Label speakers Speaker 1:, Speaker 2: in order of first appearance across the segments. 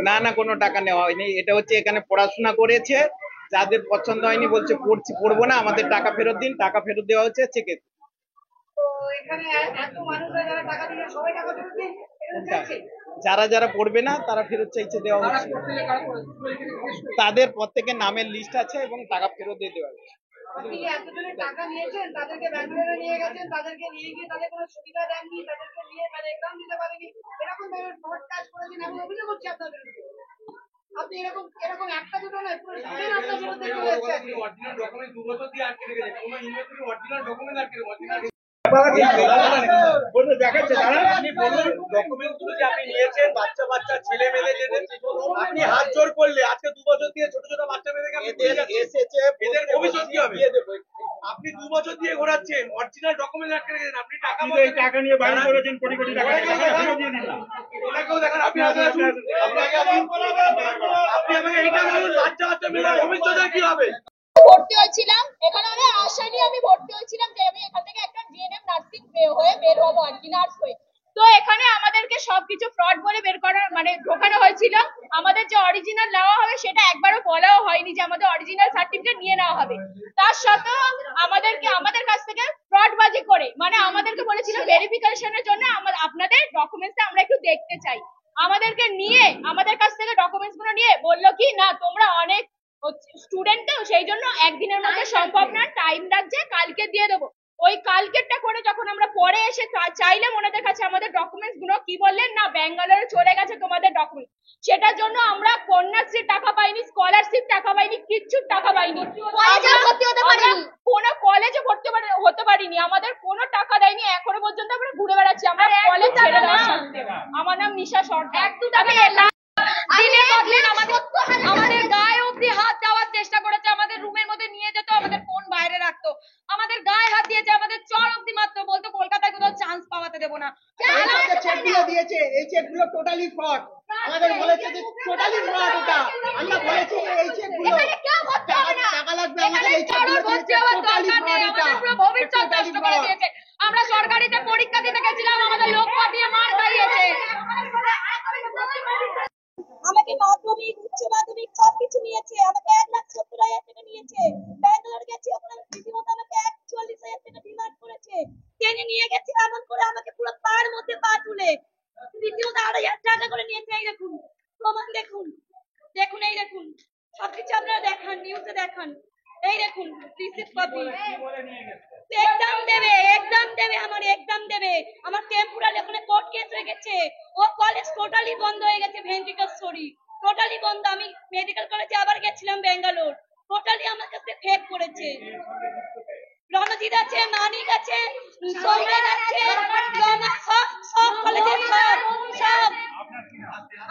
Speaker 1: না না, কোনো টাকা নেওয়া হয়নি। এটা হচ্ছে এখানে পড়াশোনা করেছে, যাদের পছন্দ হয়নি বলছে পড়বো না, আমাদের টাকা ফেরত দিন, টাকা ফেরত দেওয়া হচ্ছে চেকে। যারা যারা পড়বে না তারা ফেরত চাইছে, দেওয়া হচ্ছে। তাদের প্রত্যেকের নামের লিস্ট আছে এবং টাকা ফেরত দিয়ে দেওয়া হচ্ছে।
Speaker 2: টাকা নিয়েছেন, তাদেরকে ব্যাঙ্গালোরে নিয়ে গেছেন, তাদেরকে নিয়ে গিয়ে তাদের কোনো সুবিধা দেননি, তাদেরকে নিয়ে এক্সাম দিতে পারেনি, এরকম ধরনের ফ্রড কাজ করেছেন এমন অভিযোগ হচ্ছে আপনাদের। আপনি এরকম এরকম একটা দুটো নয়, পুরো স্টুডেন্ট আপনার বিরুদ্ধে চলে এসেছে। অরিজিনাল ডকুমেন্ট 2 বছর দিয়ে আটকে রেখেছে, কোনো ইউনিভার্সিটি অরিজিনাল ডকুমেন্ট আটকে রেখেছে। বাচ্চা বাচ্চা ছেলে মেয়ে আপনি হাত জোর করলে আজকে 2 বছর দিয়ে ছোট ছোট বাচ্চা মেয়েদেরকে এসেছে, এদের ভবিষ্যৎ কি হবে? আপনি 2 বছর দিয়ে ঘোরাচ্ছেন, অরিজিনাল ডকুমেন্ট আটকে রেখেছেন, আপনি টাকা নিয়ে বাইরে করেছেন, কোটি কোটি টাকা দিয়ে দিন না। ওনাকেও দেখেন, আপনি আমাকে এইটা বলুন, বাচ্চা বাচ্চা মেয়েদের ভবিষ্যৎ কি হবে?
Speaker 3: ভর্তি হয়েছিলাম এখানে, আমি আশা নিয়ে আমি ভর্তি হয়েছিলাম যে আমি এখান থেকে একটা জিএনএম নার্সিং হয়ে বের হবো আর কি, নার্স হয়ে। তো এখানে আমাদেরকে সবকিছু ফ্রড বলে বের করার মানে ঢোকানো হয়েছিল। আমাদের যে অরিজিনাল নেওয়া হবে সেটা একবারও বলাও হয়নি যে আমাদের অরিজিনাল সার্টিফিকেট নিয়ে নেওয়া হবে। তার সত্ত্বেও আমাদের কাছ থেকে ফ্রডবাজি করে মানে আমাদেরকে বলেছিল ভেরিফিকেশনের জন্য আপনাদের ডকুমেন্টস আমরা একটু দেখতে চাই। আমাদেরকে নিয়ে আমাদের কাছ থেকে ডকুমেন্টস গুলো নিয়ে বললো কি না তোমরা অনেক স্টুডেন্ট তো সেই জন্য একদিনের মধ্যে সম্ভব না, টাইম লাগছে, কালকে দিয়ে দেবো। ওই কালকেরটা করে যখন আমরা পরে এসে চাইলাম ওনাদের কাছে আমাদের ডকুমেন্টস গুলো, কি বললেন না ব্যাঙ্গালোরে চলে গেছে তোমাদের ডকুমেন্ট। সেটার জন্য আমরা কন্যাশ্রী টাকা পাইনি, স্কলারশিপ টাকা পাইনি, কিচ্ছু টাকা পাইনি, কোনো কলেজে ভর্তি হতে পারিনি, আমাদের কোনো টাকা দেয়নি এখনো পর্যন্ত। আমরা ঘুরে বেড়াচ্ছি, আমরা কলেজ ছেড়ে দেওয়ার সাথে। আমার নাম নিশা সরকার। আমাদের গায়ে অব্দি হাত দেওয়ার চেষ্টা করেছে, আমাদের রুমের মধ্যে নিয়ে যেত, আমাদের ফোন বাইরে রাখতো, আমাদের গায়ে হাত দিয়েছে, আমাদের চড় অব্দি মাত্র, বলতো কলকাতায় কোথাও চান্স পাওয়াতে দেবো না।
Speaker 2: চেকগুলো দিয়েছে, এই চেকগুলো টোটালি ফ্রড। আমাদের বলেছে যে টোটালি ফ্রড, ওটা আমরা বলেছি এই চেকগুলো টাকা লাগবে, আমাদের এই চেকগুলো টোটালি ফ্রড, এটা
Speaker 3: পুরো ভবিষ্যৎ নষ্ট করে দিয়েছে। আমরা সরকারিতে পরীক্ষা দিতে গেছিলাম, আমাদের লোক পাঠিয়ে মার খাইয়েছে। আমাকে মাধ্যমিক উচ্চ মাধ্যমিক সবকিছু নিয়েছে, আমাকে 1,70,000 টাকা নিয়েছে। ব্যাঙ্গালোর গেছি ওখানে রীতিমতো আমাকে 41,000 টাকা ডিমান্ড করেছে, টেনে নিয়ে গেছে এমন করে আমাকে পুরো পার মধ্যে পা তুলে রীতিমতো 2,500 টাকা করে নিয়েছে। এই দেখুন প্রমাণ, দেখুন দেখুন এই দেখুন সবকিছু আপনারা দেখান, নিউজে দেখান, এই দেখুন রিসিপ্ট কপি। এক্সাম দেবে আমার এক্সাম দেবে, আমার টেম্পোরারি ওখানে কোর্ট কেস হয়ে গেছে, ও কলেজ টোটালি বন্ধ হয়ে গেছে, ভেন্টিকেশ্বরী টোটালি বন্ধ। আমি মেডিকেল কলেজে আবার গেছিলাম ব্যাঙ্গালোর, টোটালি আমার কাছে ফেক করেছে। রণজিৎ আছে, মানিক আছে, সৌমেন আছে, সব কলেজে সব।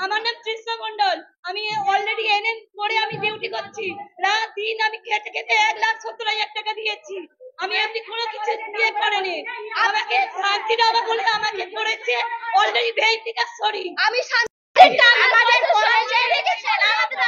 Speaker 3: আমার নাম কৃষ্ণ মন্ডল, আমি অলরেডি এনএম করে আমি ডিউটি করছি, রাত দিন আমি খেটে খেটে 1,70,000 টাকা দিয়েছি। আমি এমনি কোনো কিছু দিয়ে করেনি, আমাকে শান্তি দেওয়া বলে আমাকে করেছে অলরেডি ভেন্টিকেশ্বরী। আমি শান্তি আমাদের কলেজে রেখেছেন, আমাদের